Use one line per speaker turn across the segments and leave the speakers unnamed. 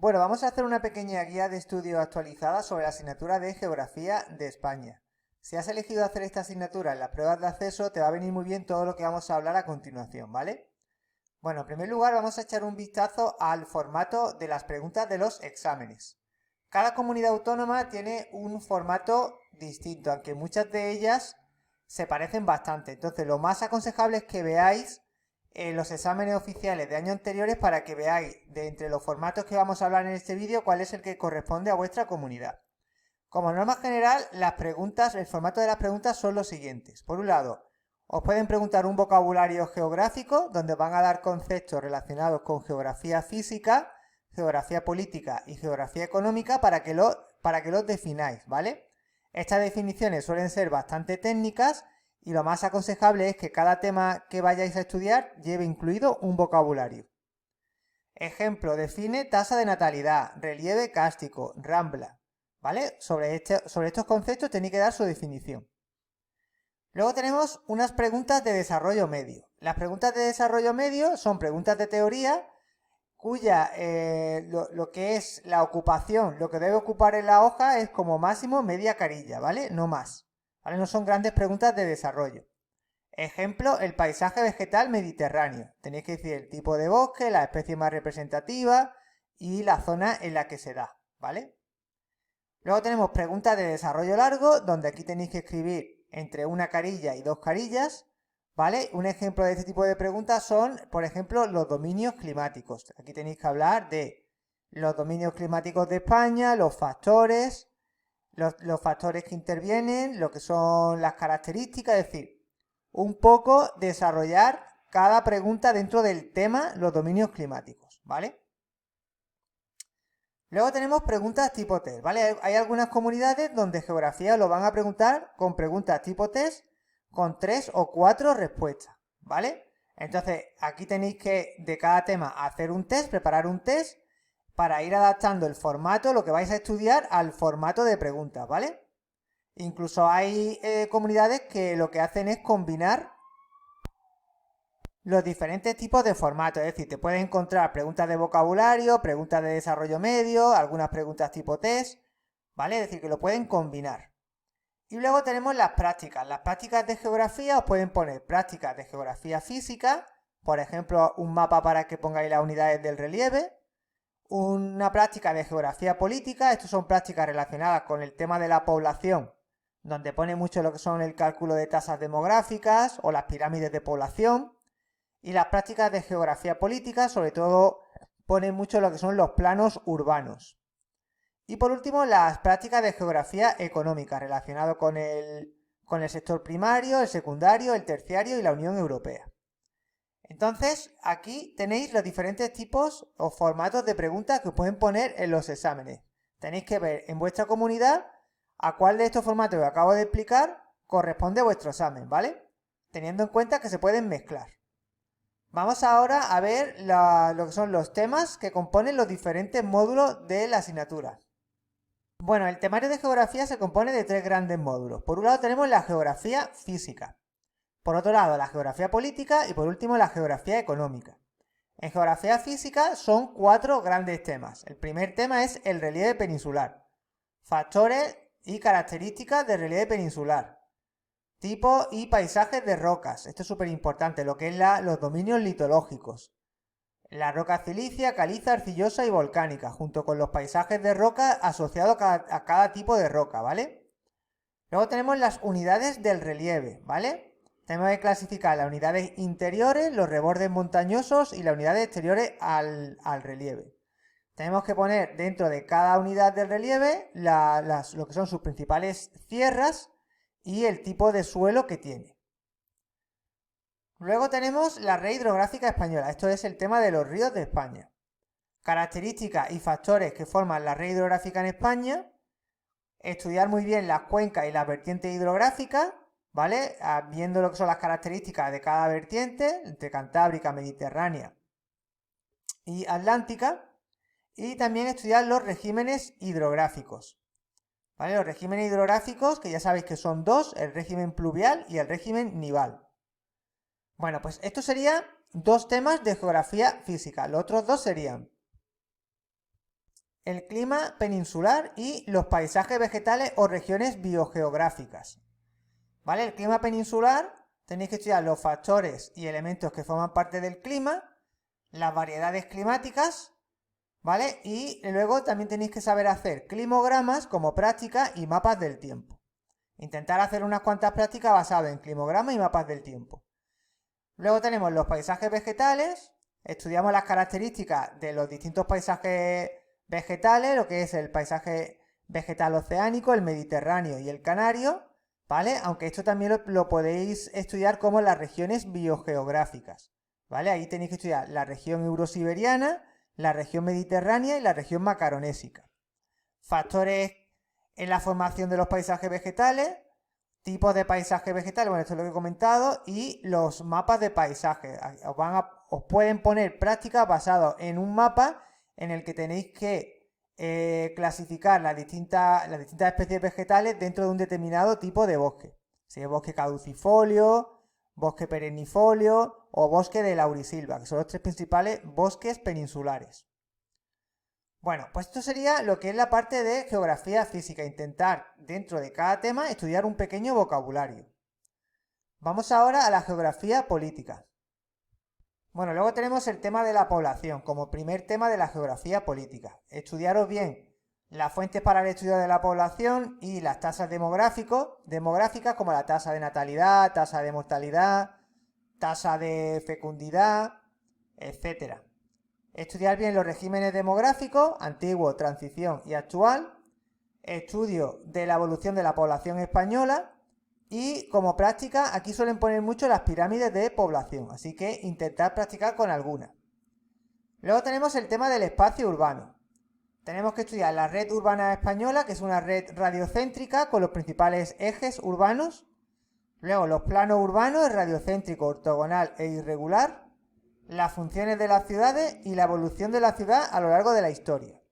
Bueno, vamos a hacer una pequeña guía de estudio actualizada sobre la asignatura de Geografía de España. Si has elegido hacer esta asignatura en las pruebas de acceso, te va a venir muy bien todo lo que vamos a hablar a continuación, ¿vale? Bueno, en primer lugar vamos a echar un vistazo al formato de las preguntas de los exámenes. Cada comunidad autónoma tiene un formato distinto, aunque muchas de ellas se parecen bastante. Entonces, lo más aconsejable es que veáis los exámenes oficiales de años anteriores para que veáis de entre los formatos que vamos a hablar en este vídeo cuál es el que corresponde a vuestra comunidad. Como norma general, el formato de las preguntas son los siguientes. Por un lado, os pueden preguntar un vocabulario geográfico, donde van a dar conceptos relacionados con geografía física, geografía política y geografía económica para que los defináis, ¿vale? Estas definiciones suelen ser bastante técnicas y lo más aconsejable es que cada tema que vayáis a estudiar lleve incluido un vocabulario. Ejemplo, define tasa de natalidad, relieve kárstico, rambla, ¿vale? Sobre estos conceptos tenéis que dar su definición. Luego tenemos unas preguntas de desarrollo medio. Las preguntas de desarrollo medio son preguntas de teoría cuya lo que es la ocupación, lo que debe ocupar en la hoja es como máximo media carilla, ¿vale? No más, ¿vale? No son grandes preguntas de desarrollo. Ejemplo, el paisaje vegetal mediterráneo. Tenéis que decir el tipo de bosque, la especie más representativa y la zona en la que se da, ¿vale? Luego tenemos preguntas de desarrollo largo, donde aquí tenéis que escribir entre una carilla y dos carillas, ¿vale? Un ejemplo de este tipo de preguntas son, por ejemplo, los dominios climáticos. Aquí tenéis que hablar de los dominios climáticos de España, los factores que intervienen, lo que son las características, es decir, un poco desarrollar cada pregunta dentro del tema los dominios climáticos, ¿vale? Luego tenemos preguntas tipo test, ¿vale? Hay algunas comunidades donde geografía lo van a preguntar con preguntas tipo test con 3 o 4 respuestas, ¿vale? Entonces, aquí tenéis que, de cada tema, hacer un test, preparar un test para ir adaptando el formato, lo que vais a estudiar, al formato de preguntas, ¿vale? Incluso hay comunidades que lo que hacen es combinar los diferentes tipos de formatos, es decir, te puedes encontrar preguntas de vocabulario, preguntas de desarrollo medio, algunas preguntas tipo test, ¿vale? Es decir, que lo pueden combinar. Y luego tenemos las prácticas. Las prácticas de geografía os pueden poner prácticas de geografía física, por ejemplo, un mapa para que pongáis las unidades del relieve, una práctica de geografía política, estas son prácticas relacionadas con el tema de la población, donde pone mucho lo que son el cálculo de tasas demográficas o las pirámides de población. Y las prácticas de geografía política, sobre todo, ponen mucho lo que son los planos urbanos. Y por último, las prácticas de geografía económica, relacionado con el sector primario, el secundario, el terciario y la Unión Europea. Entonces, aquí tenéis los diferentes tipos o formatos de preguntas que os pueden poner en los exámenes. Tenéis que ver en vuestra comunidad a cuál de estos formatos que acabo de explicar corresponde a vuestro examen, ¿vale? Teniendo en cuenta que se pueden mezclar. Vamos ahora a ver lo que son los temas que componen los diferentes módulos de la asignatura. Bueno, el temario de geografía se compone de 3 grandes módulos. Por un lado tenemos la geografía física, por otro lado la geografía política y por último la geografía económica. En geografía física son 4 grandes temas. El primer tema es el relieve peninsular, factores y características del relieve peninsular, tipo y paisajes de rocas. Esto es súper importante, lo que es los dominios litológicos. La roca silicia, caliza, arcillosa y volcánica, junto con los paisajes de roca asociados a cada tipo de roca, ¿vale? Luego tenemos las unidades del relieve, ¿vale? Tenemos que clasificar las unidades interiores, los rebordes montañosos y las unidades exteriores al relieve. Tenemos que poner dentro de cada unidad del relieve lo que son sus principales sierras y el tipo de suelo que tiene. Luego tenemos la red hidrográfica española, esto es el tema de los ríos de España. Características y factores que forman la red hidrográfica en España. Estudiar muy bien las cuencas y las vertientes hidrográficas, ¿vale? Viendo lo que son las características de cada vertiente, entre Cantábrica, Mediterránea y Atlántica. Y también estudiar los regímenes hidrográficos. ¿Vale? Los regímenes hidrográficos, que ya sabéis que son 2, el régimen pluvial y el régimen nival. Bueno, pues estos serían 2 temas de geografía física. Los otros 2 serían el clima peninsular y los paisajes vegetales o regiones biogeográficas. ¿Vale? El clima peninsular, tenéis que estudiar los factores y elementos que forman parte del clima, las variedades climáticas, ¿vale? Y luego también tenéis que saber hacer climogramas como práctica y mapas del tiempo. Intentar hacer unas cuantas prácticas basadas en climogramas y mapas del tiempo. Luego tenemos los paisajes vegetales, estudiamos las características de los distintos paisajes vegetales, lo que es el paisaje vegetal oceánico, el mediterráneo y el canario, ¿vale? Aunque esto también lo podéis estudiar como las regiones biogeográficas, ¿vale? Ahí tenéis que estudiar la región eurosiberiana, la región mediterránea y la región macaronésica. Factores en la formación de los paisajes vegetales, tipos de paisajes vegetales, bueno, esto es lo que he comentado, y los mapas de paisajes. Os pueden poner prácticas basadas en un mapa en el que tenéis que clasificar las distintas especies vegetales dentro de un determinado tipo de bosque. Si es bosque caducifolio, bosque perennifolio o bosque de laurisilva, que son los tres principales bosques peninsulares. Bueno, pues esto sería lo que es la parte de geografía física, intentar dentro de cada tema estudiar un pequeño vocabulario. Vamos ahora a la geografía política. Bueno, luego tenemos el tema de la población como primer tema de la geografía política. Estudiaros bien las fuentes para el estudio de la población y las tasas demográficas como la tasa de natalidad, tasa de mortalidad, tasa de fecundidad, etc. Estudiar bien los regímenes demográficos, antiguo, transición y actual. Estudio de la evolución de la población española. Y como práctica, aquí suelen poner mucho las pirámides de población, así que intentad practicar con algunas. Luego tenemos el tema del espacio urbano. Tenemos que estudiar la red urbana española, que es una red radiocéntrica con los principales ejes urbanos. Luego los planos urbanos, el radiocéntrico, ortogonal e irregular. Las funciones de las ciudades y la evolución de la ciudad a lo largo de la historia.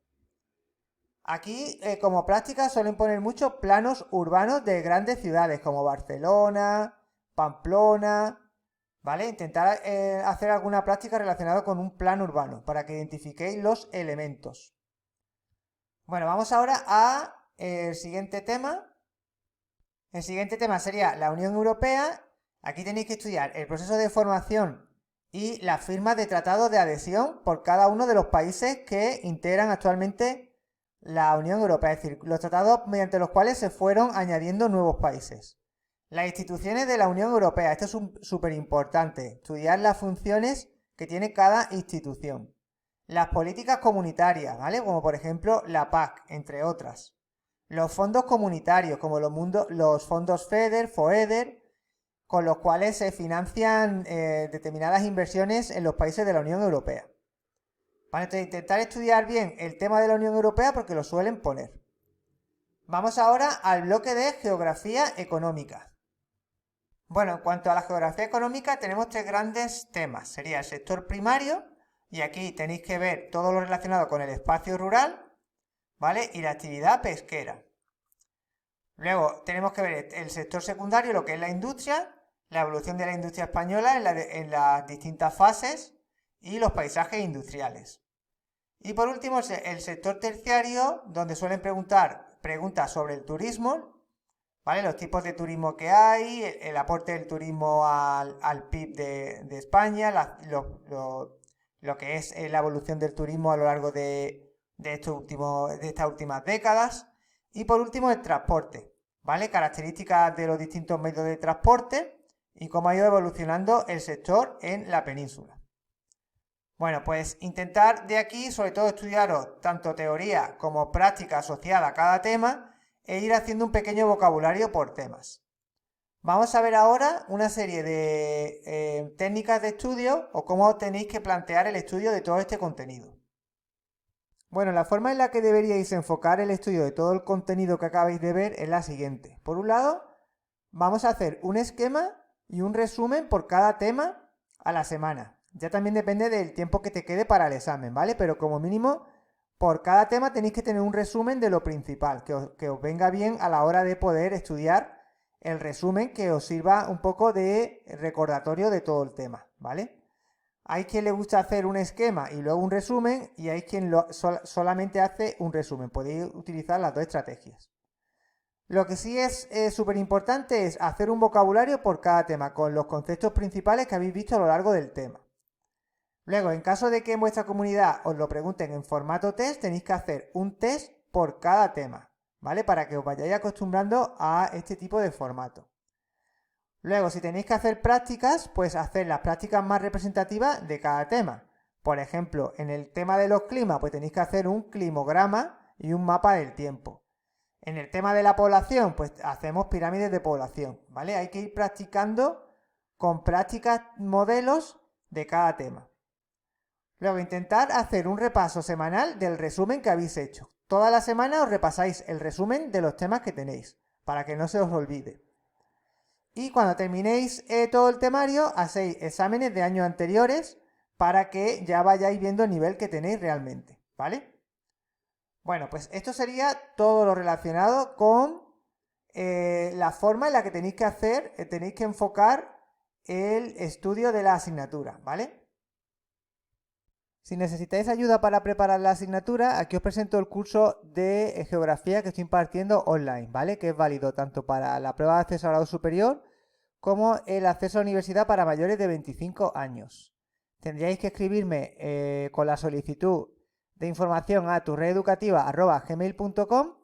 Aquí, como práctica, suelen poner muchos planos urbanos de grandes ciudades como Barcelona, Pamplona, ¿vale? Intentar hacer alguna práctica relacionada con un plano urbano para que identifiquéis los elementos. Bueno, vamos ahora a el siguiente tema. El siguiente tema sería la Unión Europea. Aquí tenéis que estudiar el proceso de formación y las firmas de tratados de adhesión por cada uno de los países que integran actualmente la Unión Europea, es decir, los tratados mediante los cuales se fueron añadiendo nuevos países. Las instituciones de la Unión Europea, esto es súper importante, estudiar las funciones que tiene cada institución. Las políticas comunitarias, ¿vale? Como por ejemplo la PAC, entre otras. Los fondos comunitarios, como los fondos FEDER, FOEDER, con los cuales se financian determinadas inversiones en los países de la Unión Europea. Vale, entonces intentar estudiar bien el tema de la Unión Europea porque lo suelen poner. Vamos ahora al bloque de geografía económica. Bueno, en cuanto a la geografía económica tenemos tres grandes temas. Sería el sector primario, y aquí tenéis que ver todo lo relacionado con el espacio rural, ¿vale? Y la actividad pesquera. Luego tenemos que ver el sector secundario, lo que es la industria, la evolución de la industria española en las distintas fases y los paisajes industriales. Y por último, el sector terciario, donde suelen preguntas sobre el turismo, ¿vale? Los tipos de turismo que hay, el aporte del turismo al PIB de España, lo que es la evolución del turismo a lo largo de estas últimas décadas. Y por último, el transporte, ¿vale? Características de los distintos medios de transporte y cómo ha ido evolucionando el sector en la península. Bueno, pues intentar de aquí, sobre todo, estudiaros tanto teoría como práctica asociada a cada tema e ir haciendo un pequeño vocabulario por temas. Vamos a ver ahora una serie de técnicas de estudio o cómo tenéis que plantear el estudio de todo este contenido. Bueno, la forma en la que deberíais enfocar el estudio de todo el contenido que acabáis de ver es la siguiente. Por un lado, vamos a hacer un esquema y un resumen por cada tema a la semana. Ya también depende del tiempo que te quede para el examen, ¿vale? Pero como mínimo, por cada tema tenéis que tener un resumen de lo principal, que os venga bien a la hora de poder estudiar el resumen, que os sirva un poco de recordatorio de todo el tema, ¿vale? Hay quien le gusta hacer un esquema y luego un resumen, y hay quien solamente hace un resumen. Podéis utilizar las dos estrategias. Lo que sí es súper importante es hacer un vocabulario por cada tema, con los conceptos principales que habéis visto a lo largo del tema. Luego, en caso de que en vuestra comunidad os lo pregunten en formato test, tenéis que hacer un test por cada tema, ¿vale? Para que os vayáis acostumbrando a este tipo de formato. Luego, si tenéis que hacer prácticas, pues hacer las prácticas más representativas de cada tema. Por ejemplo, en el tema de los climas, pues tenéis que hacer un climograma y un mapa del tiempo. En el tema de la población, pues hacemos pirámides de población, ¿vale? Hay que ir practicando con prácticas modelos de cada tema. Luego, intentar hacer un repaso semanal del resumen que habéis hecho. Toda la semana os repasáis el resumen de los temas que tenéis, para que no se os olvide. Y cuando terminéis todo el temario, hacéis exámenes de años anteriores para que ya vayáis viendo el nivel que tenéis realmente, ¿vale? Bueno, pues esto sería todo lo relacionado con la forma en la que tenéis que enfocar el estudio de la asignatura, ¿vale? Si necesitáis ayuda para preparar la asignatura, aquí os presento el curso de geografía que estoy impartiendo online, ¿vale? Que es válido tanto para la prueba de acceso a grado superior como el acceso a la universidad para mayores de 25 años. Tendríais que escribirme con la solicitud de información a turrededucativa@gmail.com,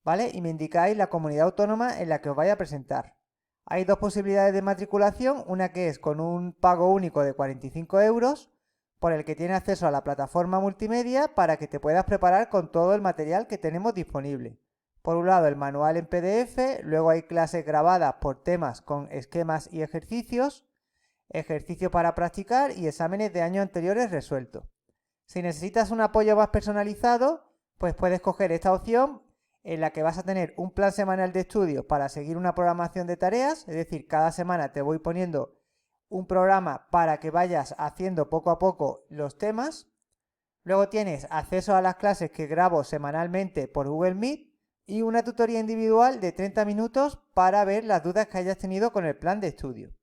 ¿vale? Y me indicáis la comunidad autónoma en la que os vaya a presentar. Hay dos posibilidades de matriculación, una que es con un pago único de 45 euros, por el que tienes acceso a la plataforma multimedia para que te puedas preparar con todo el material que tenemos disponible. Por un lado, el manual en PDF, luego hay clases grabadas por temas con esquemas y ejercicios para practicar y exámenes de años anteriores resueltos. Si necesitas un apoyo más personalizado, pues puedes coger esta opción en la que vas a tener un plan semanal de estudios para seguir una programación de tareas, es decir, cada semana te voy poniendo un programa para que vayas haciendo poco a poco los temas. Luego tienes acceso a las clases que grabo semanalmente por Google Meet y una tutoría individual de 30 minutos para ver las dudas que hayas tenido con el plan de estudio.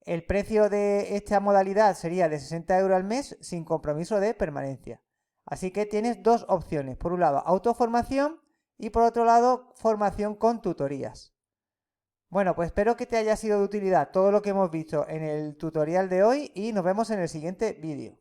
El precio de esta modalidad sería de 60 euros al mes sin compromiso de permanencia. Así que tienes dos opciones. Por un lado, autoformación y por otro lado, formación con tutorías. Bueno, pues espero que te haya sido de utilidad todo lo que hemos visto en el tutorial de hoy y nos vemos en el siguiente vídeo.